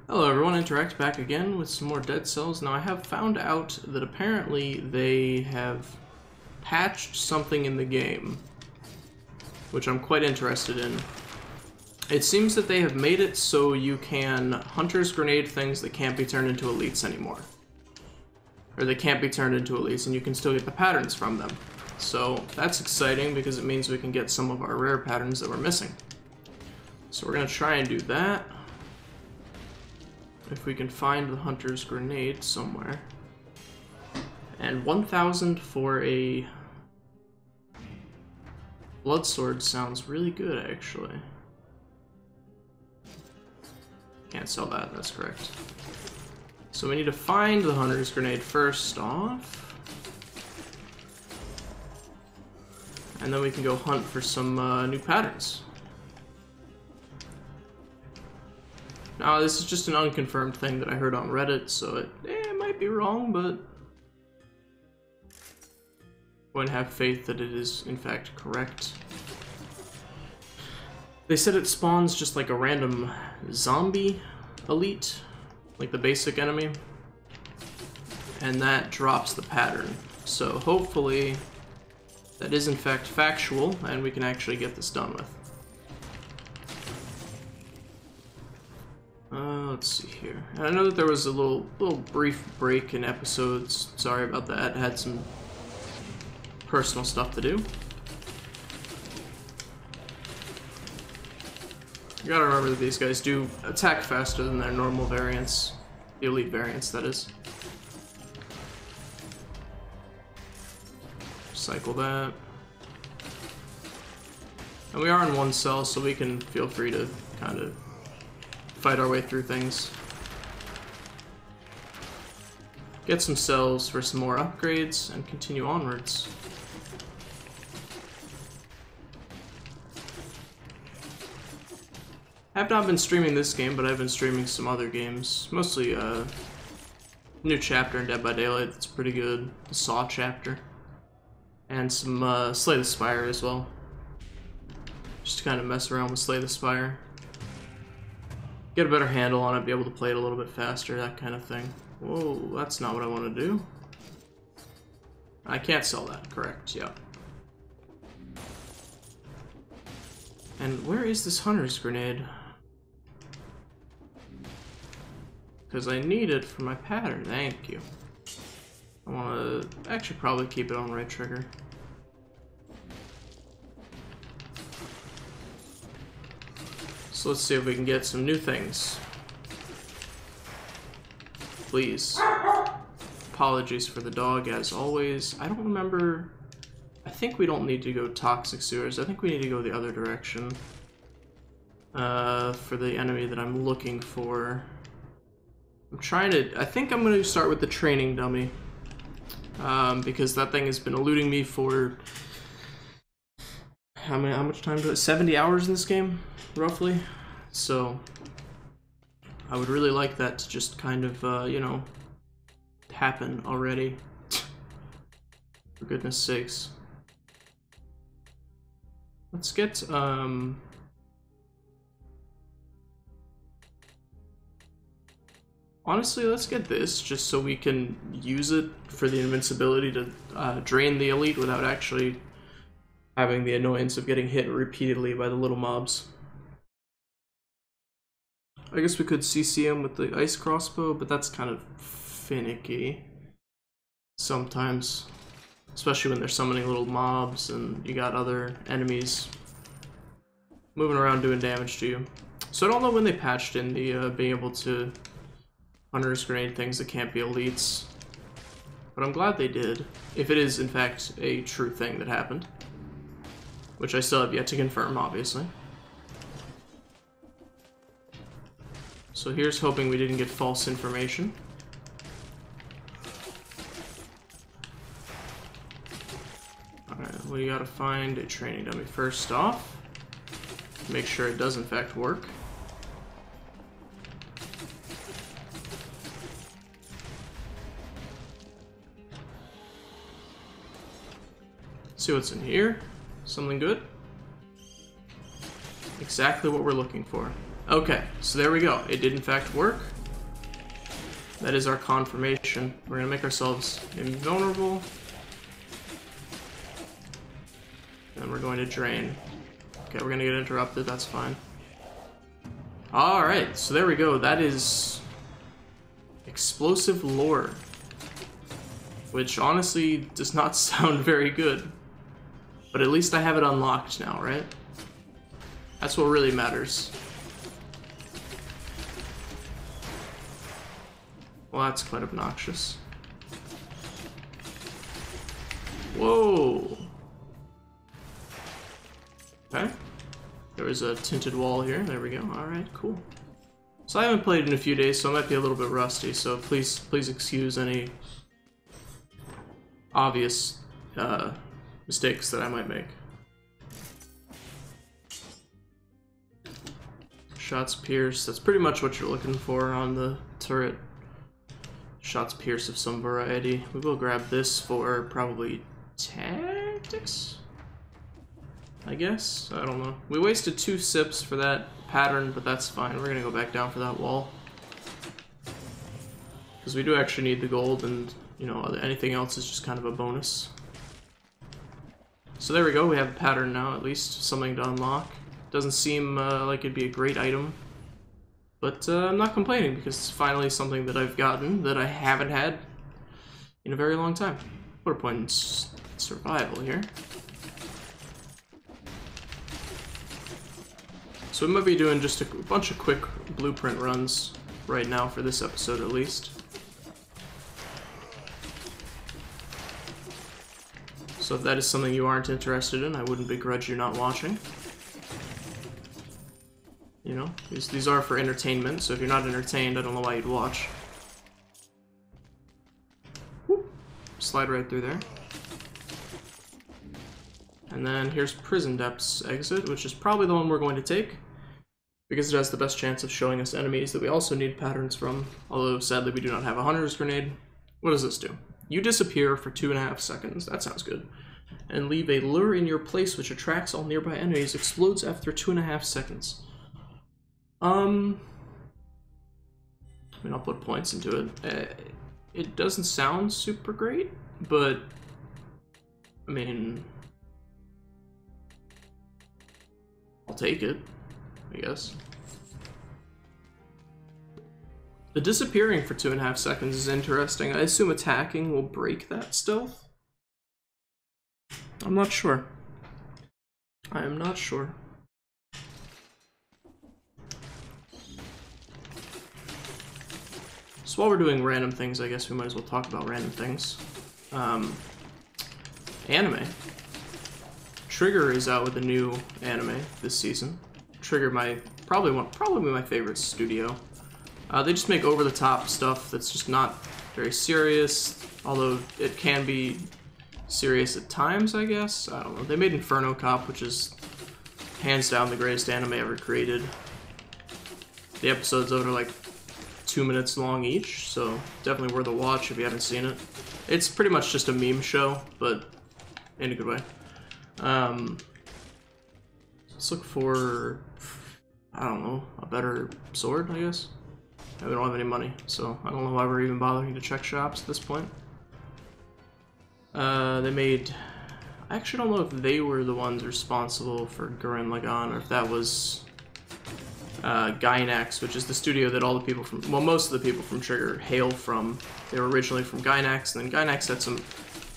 Hello everyone, Interact back again with some more Dead Cells. Now I have found out that apparently they have patched something in the game, which I'm quite interested in. It seems that they have made it so you can Hunter's Grenade things that can't be turned into elites anymore. Or they can't be turned into elites and you can still get the patterns from them. So that's exciting because it means we can get some of our rare patterns that we're missing. So we're going to try and do that. If we can find the Hunter's Grenade somewhere. And 1,000 for a blood sword sounds really good, actually. Can't sell that, that's correct. So we need to find the Hunter's Grenade first off. And then we can go hunt for some new patterns. Now, this is just an unconfirmed thing that I heard on Reddit, so it might be wrong, but I wouldn't have faith that it is, in fact, correct. They said it spawns just like a random zombie elite, like the basic enemy, and that drops the pattern. So hopefully that is, in fact, factual, and we can actually get this done with. Let's see here. And I know that there was a little brief break in episodes. Sorry about that. I had some personal stuff to do. You gotta remember that these guys do attack faster than their normal variants. The elite variants, that is. Cycle that. And we are in one cell, so we can feel free to kind of fight our way through things. Get some cells for some more upgrades and continue onwards. I have not been streaming this game, but I've been streaming some other games. Mostly new chapter in Dead by Daylight that's pretty good. The Saw chapter. And some Slay the Spire as well. Just to kind of mess around with Slay the Spire. Get a better handle on it, be able to play it a little bit faster, that kind of thing. Whoa, that's not what I want to do. I can't sell that, correct, yeah. And where is this Hunter's Grenade? Because I need it for my pattern, thank you. I want to actually probably keep it on right trigger. So let's see if we can get some new things. Please. Apologies for the dog, as always. I don't remember... I think we don't need to go toxic sewers. I think we need to go the other direction. For the enemy that I'm looking for. I'm trying to... I think I'm going to start with the training dummy. Because that thing has been eluding me for... How much time do it? 70 hours in this game? Roughly. So I would really like that to just kind of, you know, happen already. For goodness sakes. Let's get, honestly, let's get this just so we can use it for the invincibility to drain the elite without actually having the annoyance of getting hit repeatedly by the little mobs. I guess we could CC him with the ice crossbow, but that's kind of finicky sometimes. Especially when they're summoning little mobs and you got other enemies moving around doing damage to you. So I don't know when they patched in the being able to Hunter's Grenade things that can't be elites. But I'm glad they did, if it is in fact a true thing that happened. Which I still have yet to confirm, obviously. So here's hoping we didn't get false information. Alright, we gotta find a training dummy first off. Make sure it does in fact work. See what's in here. Something good? Exactly what we're looking for. Okay, so there we go. It did in fact work. That is our confirmation. We're gonna make ourselves invulnerable. And we're going to drain. Okay, we're gonna get interrupted, that's fine. Alright, so there we go. That is explosive lore. Which honestly does not sound very good. But at least I have it unlocked now, right? That's what really matters. Well, that's quite obnoxious. Whoa! Okay. There was a tinted wall here. There we go. Alright, cool. So I haven't played in a few days, so I might be a little bit rusty, so please excuse any obvious mistakes that I might make. Shots pierce. That's pretty much what you're looking for on the turret. Shots pierce of some variety. We will grab this for probably tactics, I guess? I don't know. We wasted 2 sips for that pattern, but that's fine. We're gonna go back down for that wall. Because we do actually need the gold, and, you know, anything else is just kind of a bonus. So there we go, we have a pattern now, at least. Something to unlock. Doesn't seem like it'd be a great item. But I'm not complaining, because it's finally something that I've gotten that I haven't had in a very long time. Put a point in survival here. So we might be doing just a bunch of quick blueprint runs right now for this episode at least. So if that is something you aren't interested in, I wouldn't begrudge you not watching. You know, these are for entertainment, so if you're not entertained, I don't know why you'd watch. Whoop. Slide right through there. And then here's Prison Depths exit, which is probably the one we're going to take, because it has the best chance of showing us enemies that we also need patterns from, although sadly we do not have a Hunter's Grenade. What does this do? You disappear for 2.5 seconds, that sounds good, and leave a lure in your place which attracts all nearby enemies, explodes after 2.5 seconds. I mean, I'll put points into it. It doesn't sound super great, but, I mean, I'll take it, I guess. The disappearing for 2.5 seconds is interesting. I assume attacking will break that stealth? I'm not sure. I am not sure. So while we're doing random things, I guess we might as well talk about random things. Anime. Trigger is out with a new anime this season. Trigger, probably my favorite studio. They just make over-the-top stuff that's just not very serious, although it can be serious at times, I guess. I don't know. They made Inferno Cop, which is hands down the greatest anime ever created. The episodes of it are like 2 minutes long each, so definitely worth a watch if you haven't seen it. It's pretty much just a meme show, but in a good way. Let's look for, I don't know, a better sword, I guess. We don't have any money, so I don't know why we're even bothering to check shops at this point. They made, I actually don't know if they were the ones responsible for Gurren Lagann, or if that was Gainax, which is the studio that all the people from, well, most of the people from Trigger hail from. They were originally from Gainax, and then Gainax had some,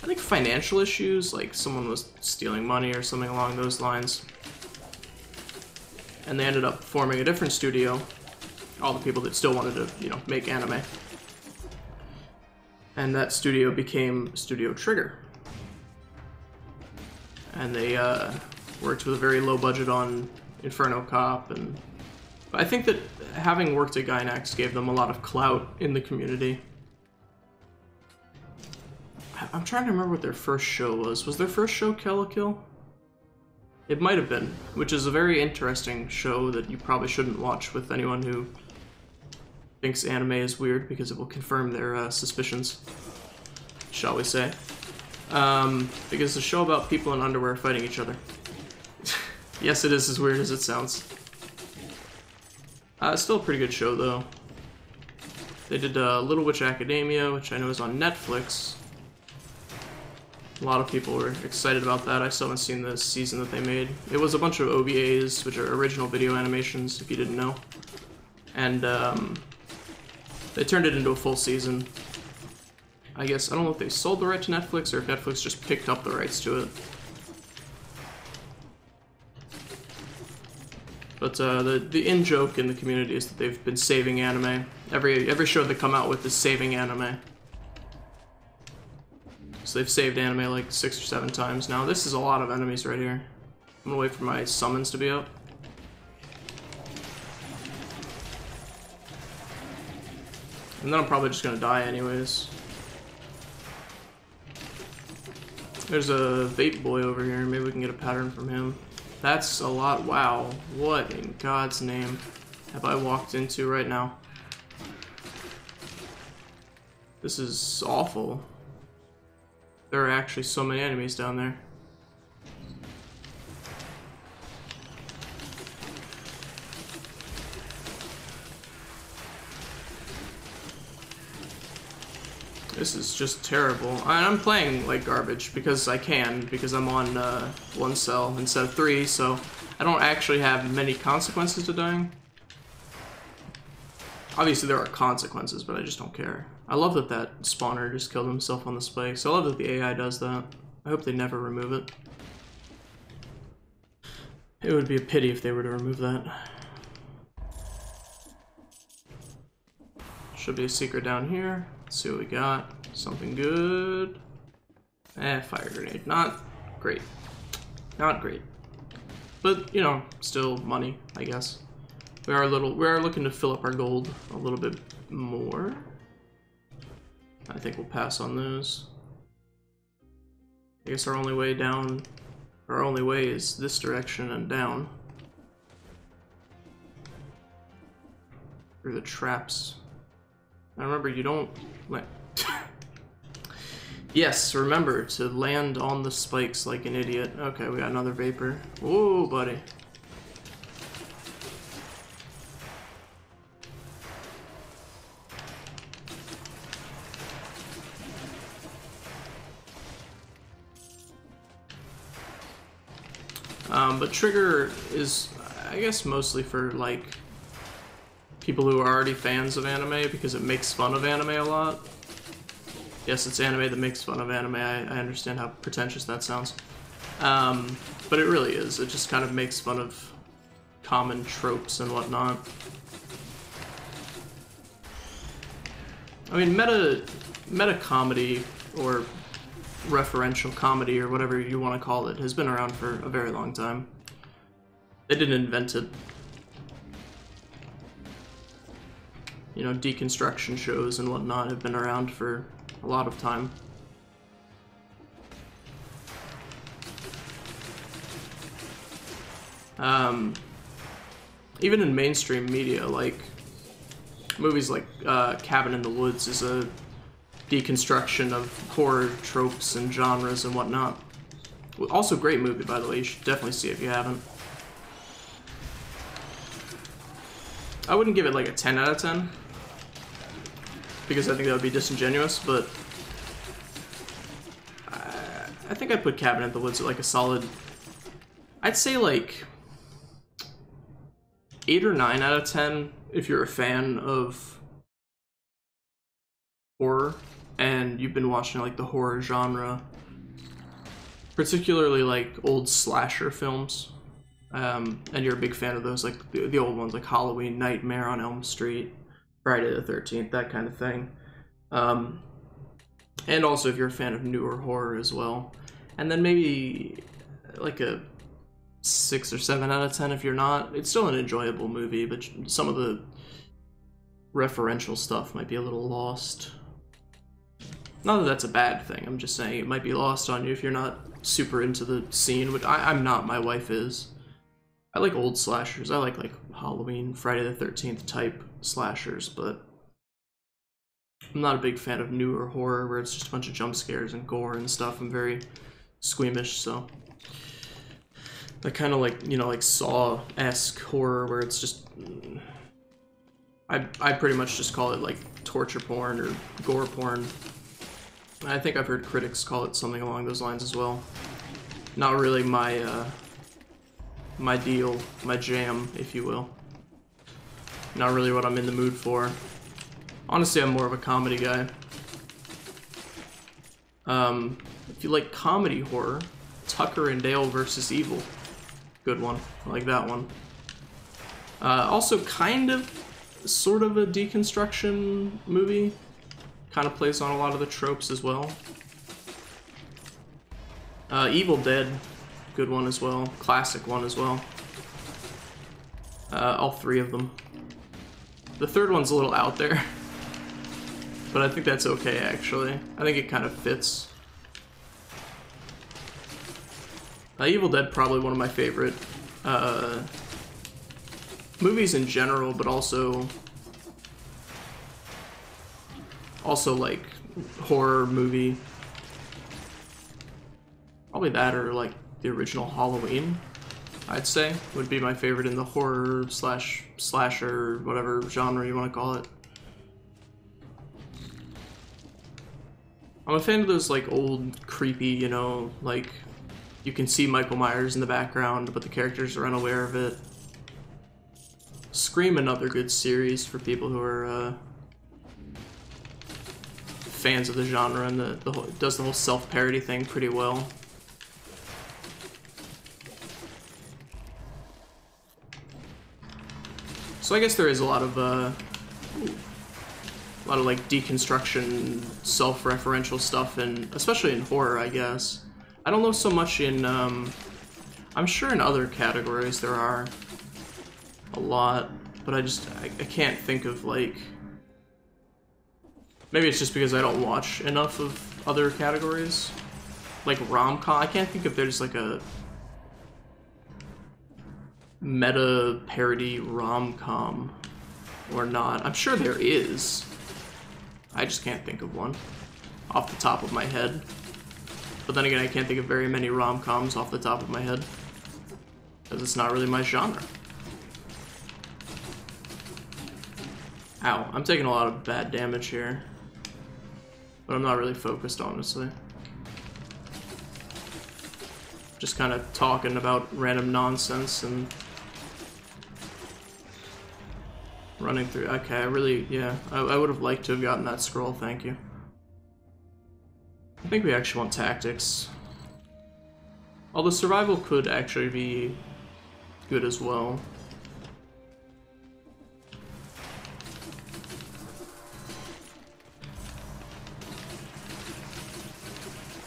I think, financial issues, like someone was stealing money or something along those lines. And they ended up forming a different studio, all the people that still wanted to, you know, make anime. And that studio became Studio Trigger. And they worked with a very low budget on Inferno Cop, and I think that having worked at Gainax gave them a lot of clout in the community. I'm trying to remember what their first show was. Was their first show Kill la Kill? It might have been, which is a very interesting show that you probably shouldn't watch with anyone who thinks anime is weird, because it will confirm their suspicions, shall we say. Because it's a show about people in underwear fighting each other. Yes, it is as weird as it sounds. It's still a pretty good show, though. They did Little Witch Academia, which I know is on Netflix. A lot of people were excited about that. I still haven't seen the season that they made. It was a bunch of OVAs, which are original video animations, if you didn't know. And they turned it into a full season. I guess, I don't know if they sold the right to Netflix or if Netflix just picked up the rights to it. But the in-joke in the community is that they've been saving anime. Every show they come out with is saving anime. So they've saved anime like 6 or 7 times now. This is a lot of enemies right here. I'm gonna wait for my summons to be up. And then I'm probably just gonna die anyways. There's a vape boy over here. Maybe we can get a pattern from him. That's a lot. Wow. What in God's name have I walked into right now? This is awful. There are actually so many enemies down there. This is just terrible. And I'm playing like garbage because I can, because I'm on 1 cell instead of 3, so I don't actually have many consequences to dying. Obviously there are consequences, but I just don't care. I love that that spawner just killed himself on the spikes. I love that the AI does that. I hope they never remove it. It would be a pity if they were to remove that. Should be a secret down here. Let's see what we got. Something good. Fire grenade. Not great. Not great. But, you know, still money, I guess. We are looking to fill up our gold a little bit more. I think we'll pass on those. I guess our only way down, our only way is this direction and down. Through the traps. Now remember, you don't let... Yes, remember to land on the spikes like an idiot. Okay, we got another vapor. Whoa, buddy. But trigger is, I guess, mostly for like people who are already fans of anime because it makes fun of anime a lot. Yes, it's anime that makes fun of anime. I understand how pretentious that sounds. But it really is. It just kind of makes fun of common tropes and whatnot. I mean, meta comedy or referential comedy or whatever you want to call it has been around for a very long time. They didn't invent it. You know, deconstruction shows and whatnot have been around for a lot of time. Even in mainstream media, like movies like Cabin in the Woods is a deconstruction of horror tropes and genres and whatnot. Also, great movie, by the way. You should definitely see it if you haven't. I wouldn't give it like a 10 out of 10 because I think that would be disingenuous, but I think I'd put Cabin in the Woods at like a solid, I'd say like 8 or 9 out of 10 if you're a fan of horror and you've been watching like the horror genre, particularly like old slasher films. And you're a big fan of those, like the old ones, like Halloween, Nightmare on Elm Street, Friday the 13th, that kind of thing. And also if you're a fan of newer horror as well. And then maybe like a 6 or 7 out of 10 if you're not. It's still an enjoyable movie, but some of the referential stuff might be a little lost. Not that that's a bad thing, I'm just saying it might be lost on you if you're not super into the scene, which I'm not, my wife is. I like old slashers. I like Halloween, Friday the 13th type slashers, but I'm not a big fan of newer horror where it's just a bunch of jump scares and gore and stuff. I'm very squeamish, so I kind of like, you know, like Saw-esque horror where it's just, I pretty much just call it like torture porn or gore porn. I think I've heard critics call it something along those lines as well. Not really my my deal, my jam, if you will. Not really what I'm in the mood for. Honestly, I'm more of a comedy guy. If you like comedy horror, Tucker and Dale versus Evil. Good one. I like that one. Also kind of, sort of a deconstruction movie. Kind of plays on a lot of the tropes as well. Evil Dead, good one as well. Classic one as well. All three of them. The third one's a little out there. But I think that's okay, actually. I think it kind of fits. Evil Dead, probably one of my favorite movies in general, but also like horror movie. Probably that or like the original Halloween, I'd say, would be my favorite in the horror slash slasher, whatever genre you want to call it. I'm a fan of those like old creepy, you know, like you can see Michael Myers in the background, but the characters are unaware of it. Scream, another good series for people who are fans of the genre, and does the whole self-parody thing pretty well. So I guess there is a lot of like deconstruction, self-referential stuff, and especially in horror, I guess. I don't know so much in, I'm sure in other categories there are a lot, but I can't think of, like, maybe it's just because I don't watch enough of other categories. Like rom-com, I can't think if there's like a meta parody rom-com or not. I'm sure there is. I just can't think of one off the top of my head. But then again, I can't think of very many rom-coms off the top of my head, because it's not really my genre. Ow, I'm taking a lot of bad damage here. But I'm not really focused, honestly. Just kind of talking about random nonsense and running through. Okay, I really, yeah, I would have liked to have gotten that scroll, thank you. I think we actually want tactics. Although survival could actually be good as well.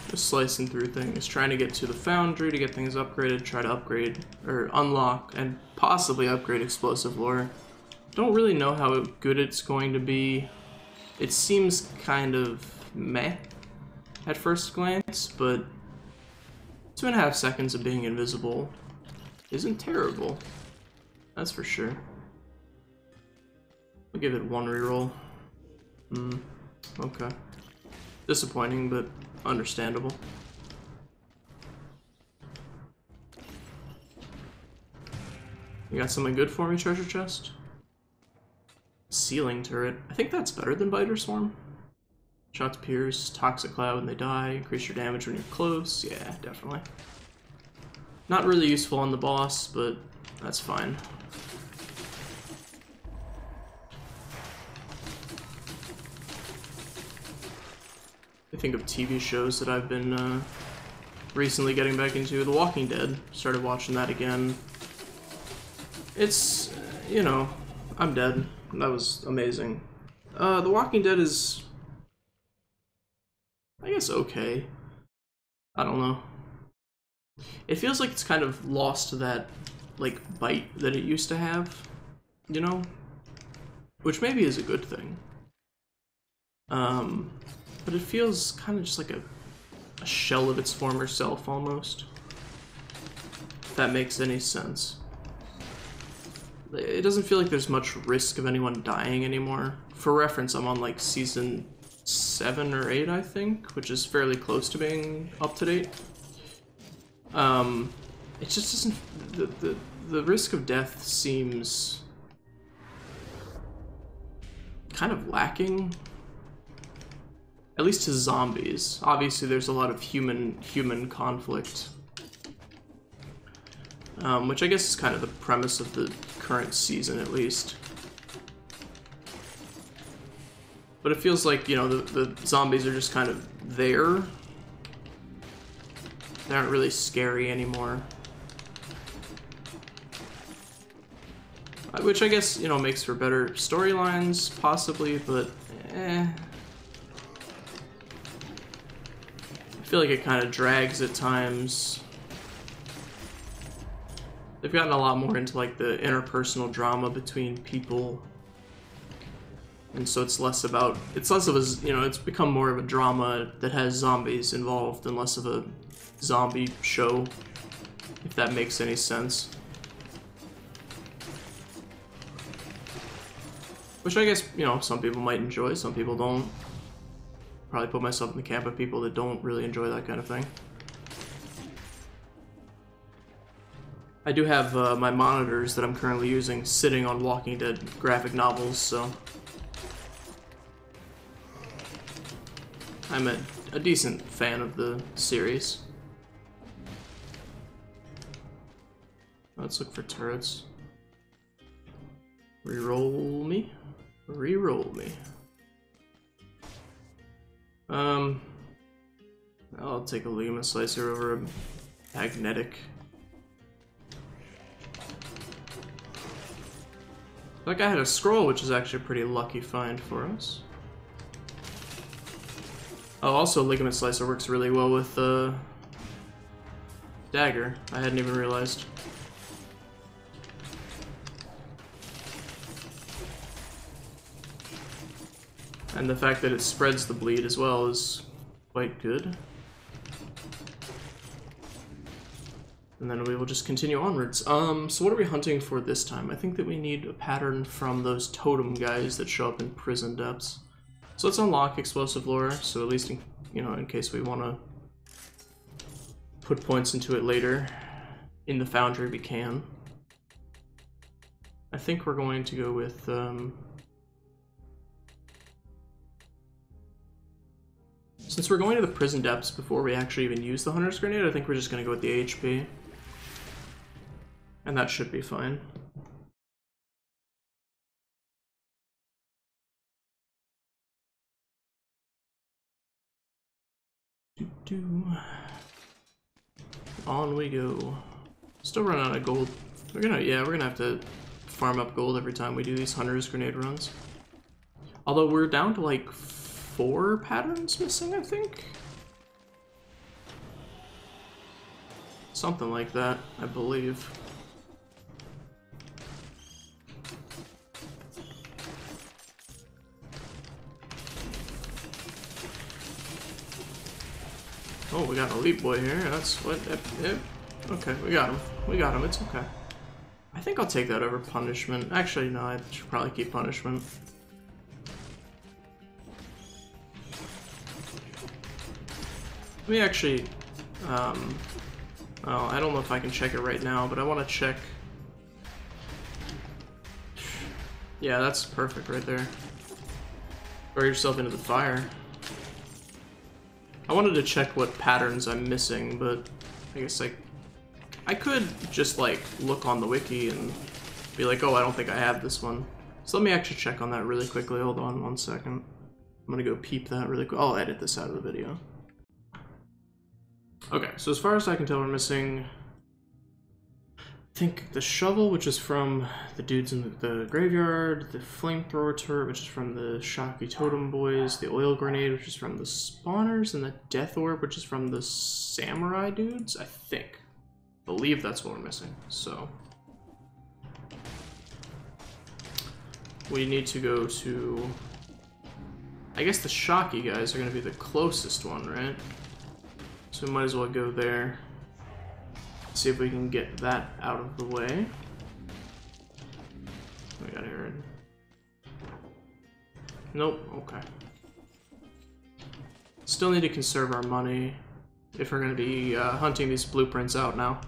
Just slicing through things, trying to get to the Foundry to get things upgraded, try to upgrade, or unlock, and possibly upgrade explosive lore. Don't really know how good it's going to be. It seems kind of meh at first glance, but 2.5 seconds of being invisible isn't terrible. That's for sure. I'll give it 1 reroll. Okay. Disappointing, but understandable. You got something good for me, treasure chest? Ceiling turret. I think that's better than Biter Swarm. Shots pierce, toxic cloud when they die, increase your damage when you're close. Yeah, definitely. Not really useful on the boss, but that's fine. I think of TV shows that I've been recently getting back into. The Walking Dead. Started watching that again. It's, you know, I'm dead. That was amazing. The Walking Dead is, I guess, okay. I don't know. It feels like it's kind of lost that, like, bite that it used to have, you know? Which maybe is a good thing. But it feels kind of just like a shell of its former self, almost. If that makes any sense. It doesn't feel like there's much risk of anyone dying anymore. For reference, I'm on, like, season 7 or 8, I think, which is fairly close to being up to date. It just doesn't, the risk of death seems kind of lacking, at least to zombies. Obviously there's a lot of human conflict, which I guess is kind of the premise of the current season, at least. But it feels like, you know, the zombies are just kind of there. They aren't really scary anymore. Which I guess, you know, makes for better storylines, possibly, but I feel like it kind of drags at times. They've gotten a lot more into like the interpersonal drama between people. And so it's less of a, you know, it's become more of a drama that has zombies involved and less of a zombie show, if that makes any sense. Which I guess, you know, some people might enjoy, some people don't. Probably put myself in the camp of people that don't really enjoy that kind of thing. I do have my monitors that I'm currently using sitting on Walking Dead graphic novels, so I'm a decent fan of the series. Let's look for turrets. Reroll me. Reroll me. I'll take a ligament slicer over a magnetic. That guy had a scroll, which is actually a pretty lucky find for us. Oh, also ligament slicer works really well with dagger. I hadn't even realized. And the fact that it spreads the bleed as well is quite good. And then we will just continue onwards. So what are we hunting for this time? I think that we need a pattern from those totem guys that show up in prison depths. So let's unlock explosive lore, so at least in, you know, in case we want to put points into it later in the Foundry, we can. I think we're going to go with since we're going to the prison depths before we actually even use the Hunter's Grenade, I think we're just going to go with the HP. And that should be fine. On we go. Still running out of gold. We're gonna have to farm up gold every time we do these Hunter's Grenade runs. Although we're down to like 4 patterns missing, I think? Something like that, I believe. Oh, we got a elite boy here. That's what. Yep. Okay, we got him. We got him. It's okay. I think I'll take that over punishment. Actually, no, I should probably keep punishment. Let me actually. Well, I don't know if I can check it right now, but I want to check. Yeah, that's perfect right there. Throw yourself into the fire. I wanted to check what patterns I'm missing, but I guess I could just like look on the wiki and be like, oh, I don't think I have this one. So let me actually check on that really quickly. Hold on 1 second. I'm gonna go peep that really quick. I'll edit this out of the video. Okay, so as far as I can tell, we're missing, I think, the shovel, which is from the dudes in the graveyard, the flamethrower turret, which is from the Shocky Totem Boys, the oil grenade, which is from the spawners, and the death orb, which is from the samurai dudes, I think. I believe that's what we're missing, so. We need to go to, I guess the Shocky guys are going to be the closest one, right? So we might as well go there. See if we can get that out of the way. We got here. Nope, okay. Still need to conserve our money if we're going to be hunting these blueprints out now.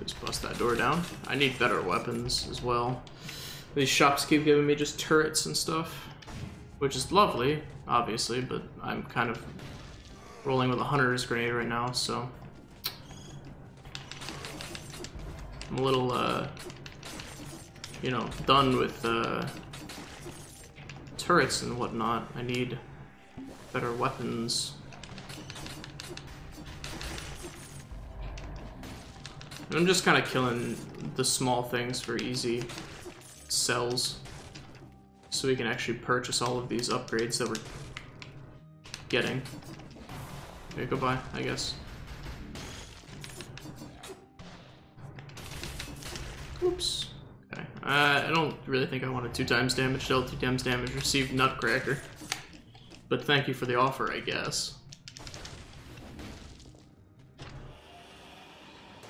Just bust that door down. I need better weapons as well. These shops keep giving me just turrets and stuff, which is lovely, obviously, but I'm kind of rolling with a hunter's grenade right now, so I'm a little, you know, done with turrets and whatnot. I need better weapons. And I'm just kind of killing the small things for easy sells, so we can actually purchase all of these upgrades that we're getting. Okay, goodbye, I guess. Oops. Okay. I don't really think I wanted 2 times damage dealt, 2 times damage received, Nutcracker. But thank you for the offer, I guess.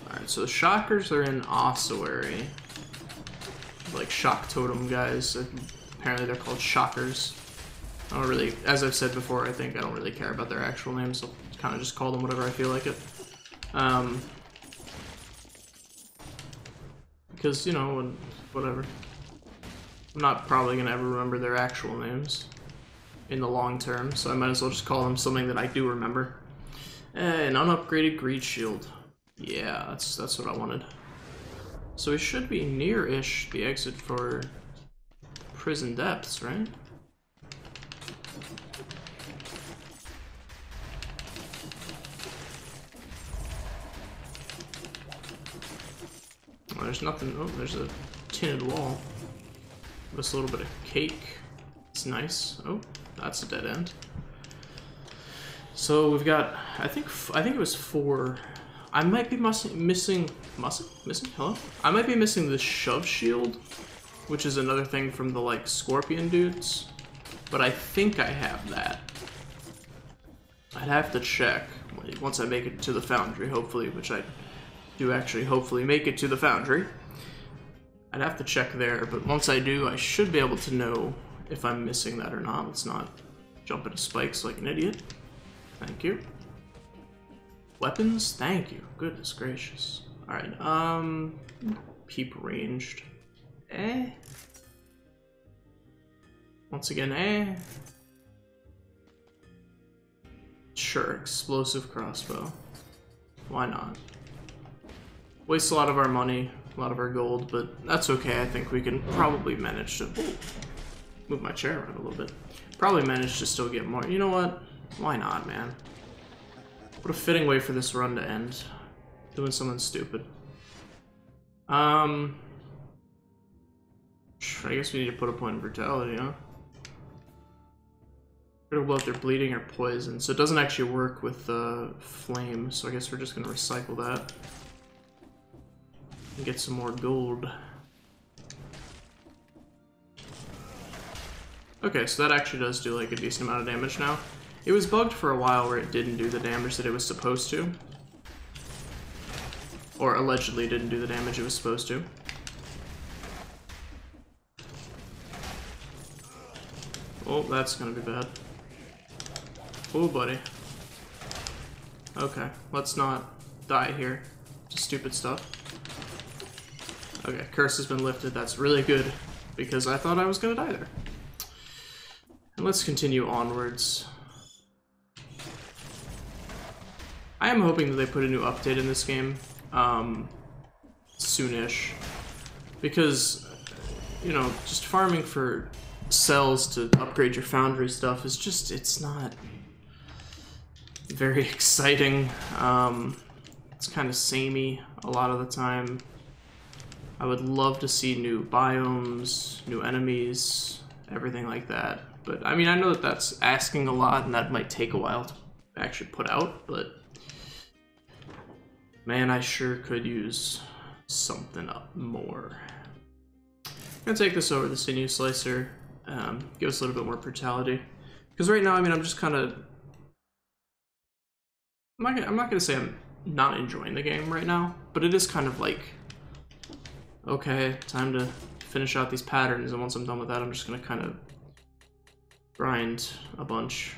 Alright, so the shockers are in ossuary. Like shock totem guys. Apparently they're called shockers. I don't really, as I've said before, I think I don't really care about their actual names. I'll kind of just call them whatever I feel like it. Because, you know, whatever. I'm not probably going to ever remember their actual names in the long term, so I might as well just call them something that I do remember. An unupgraded greed shield. Yeah, that's what I wanted. So we should be near-ish the exit for prison depths, right? Oh, there's nothing. Oh, there's a tinted wall. Just a little bit of cake. It's nice. Oh, that's a dead end. So we've got, I think it was 4. I might be missing. Hello? I might be missing the shove shield, which is another thing from the like scorpion dudes. But I think I have that. I'd have to check once I make it to the Foundry, hopefully, which I do actually hopefully make it to the Foundry. I'd have to check there, but once I do, I should be able to know if I'm missing that or not. Let's not jump into spikes like an idiot. Thank you. Weapons? Thank you. Goodness gracious. Alright, peep ranged. Once again, Sure, explosive crossbow. Why not? Waste a lot of our money, a lot of our gold, but that's okay. I think we can probably manage to move my chair around a little bit. Probably manage to still get more. You know what? Why not, man? What a fitting way for this run to end. Doing something stupid. I guess we need to put a point of brutality, huh? Critical if they're bleeding or poison, so it doesn't actually work with flame, so I guess we're just gonna recycle that. And get some more gold. Okay, so that actually does do like a decent amount of damage now. It was bugged for a while where it didn't do the damage that it was supposed to. Or allegedly didn't do the damage it was supposed to. Oh, that's gonna be bad. Oh, buddy. Okay, let's not die here. Just stupid stuff. Okay, curse has been lifted. That's really good, because I thought I was gonna die there. And let's continue onwards. I am hoping that they put a new update in this game, soonish, because, you know, just farming for cells to upgrade your Foundry stuff is just, it's not very exciting. It's kind of samey a lot of the time. I would love to see new biomes, new enemies, everything like that. But, I mean, I know that that's asking a lot, and that might take a while to actually put out, but man, I sure could use something up more. I'm gonna take this over the sinew slicer, give us a little bit more brutality. Because right now, I mean, I'm just kind of... I'm not gonna say I'm not enjoying the game right now, but it is kind of like, okay, time to finish out these patterns, and once I'm done with that, I'm just gonna kind of grind a bunch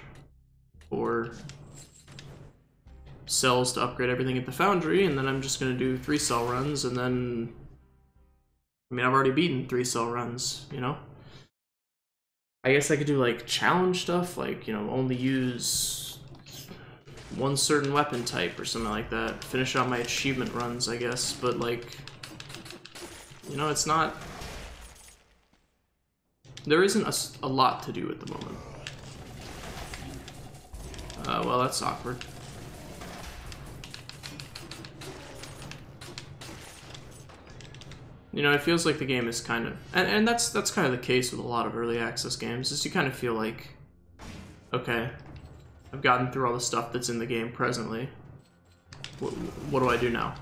for cells to upgrade everything at the Foundry, and then I'm just gonna do 3-cell runs, and then... I mean, I've already beaten 3-cell runs, you know? I guess I could do, like, challenge stuff, like, you know, only use one certain weapon type or something like that. Finish out my achievement runs, I guess, but, like... You know, it's not... There isn't a lot to do at the moment. Well, that's awkward. You know, it feels like the game is kind of... And that's kind of the case with a lot of early access games, is you kind of feel like... Okay, I've gotten through all the stuff that's in the game presently. What do I do now?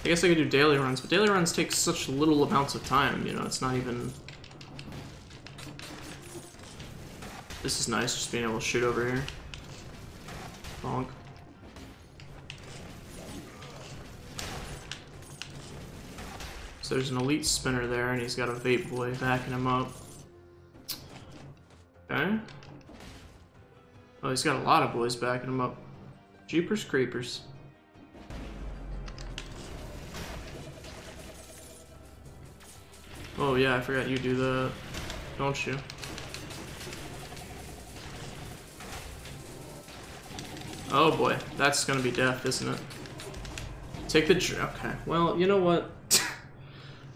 I guess I could do daily runs, but daily runs take such little amounts of time, you know, it's not even... This is nice, just being able to shoot over here. Bonk. So there's an elite spinner there, and he's got a vape boy backing him up. Okay. Oh, he's got a lot of boys backing him up. Jeepers creepers. Oh yeah, I forgot you do that, don't you? Oh boy, that's gonna be death, isn't it? Take the okay, well, you know what?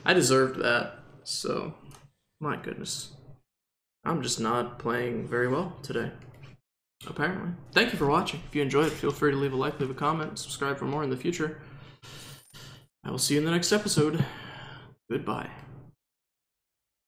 I deserved that, so... My goodness. I'm just not playing very well today. Apparently. Thank you for watching. If you enjoyed it, feel free to leave a like, leave a comment, subscribe for more in the future. I will see you in the next episode. Goodbye.